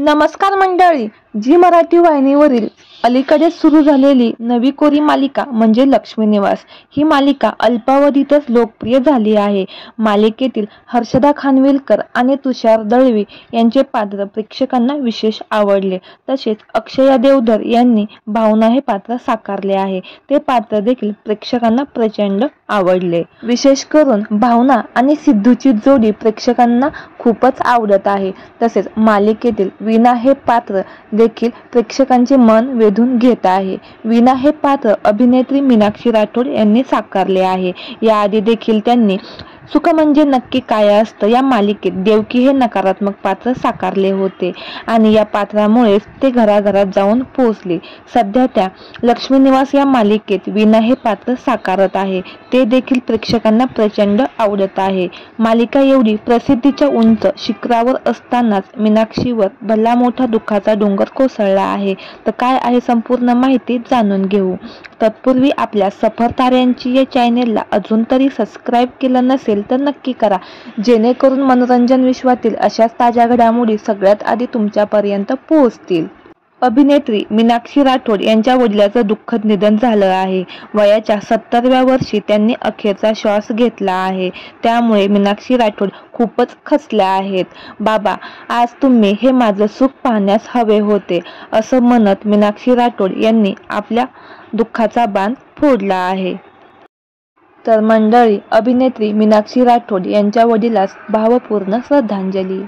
नमस्कार मंडळी, झी मराठी वाहिनीवरील अलीकडेच सुरू झालेली नवी कोरी मालिका म्हणजे लक्ष्मी निवास ही मालिका अल्पावधीतच लोकप्रिय झाली आहे. मालिकेतील हर्षदा खानविलकर आणि तुषार दळवी यांचे पात्र प्रेक्षकांना विशेष आवडले. तसेच अक्षया देवधर यांनी भावना हे पात्र साकारले आहे. ते पात्र देखील प्रेक्षकांना प्रचंड आवडले. विशेष करून भावना आणि सिद्धूची जोडी प्रेक्षकांना खूपच आवडत आहे. तसेच मालिकेतील वीणा हे पात्र देखील प्रेक्षकांचे मन वेधून घेत आहे. वीणा हे पात्र अभिनेत्री मीनाक्षी राठोड यांनी साकारले आहे. याआधी देखील त्यांनी सुख म्हणजे नक्की काय असतं या मालिकेत देवकी हे नकारात्मक पात्र साकारले होते आणि या पात्रामुळेच ते घराघरात जाऊन पोहोचले. सध्या त्या लक्ष्मी निवास या मालिकेत वीणा हे पात्र साकारत आहे. ते देखील प्रेक्षकांना प्रचंड आवडत आहे. मालिका एवढी प्रसिद्धीच्या उंच शिखरावर असतानाच मीनाक्षीवर भला मोठा दुःखाचा डोंगर कोसळला आहे. तर काय आहे संपूर्ण माहिती जाणून घेऊ. तत्पूर्वी आपल्या सफर ताऱ्यांची या चॅनेलला अजून तरी सबस्क्राईब केलं नसेल तर नक्की करा, जेणेकरून मनोरंजन विश्वातील अशाच ताज्या घडामोडी सगळ्यात आधी तुमच्यापर्यंत पोहोचतील. अभिनेत्री मीनाक्षी राठोड यांच्या वडिलांचं दुःखद निधन झालं आहे. वयाच्या 70व्या वर्षी त्यांनी अखेरचा श्वास घेतला आहे. त्यामुळे मीनाक्षी राठोड खूपच खचल्या आहेत. बाबा, आज तुम्ही हे माझं सुख पाहण्यास हवे होते, असं म्हणत मीनाक्षी राठोड यांनी आपल्या दुःखाचा बांध फोडला आहे. तर मंडळी, अभिनेत्री मीनाक्षी राठोड यांच्या वडिलास भावपूर्ण श्रद्धांजली.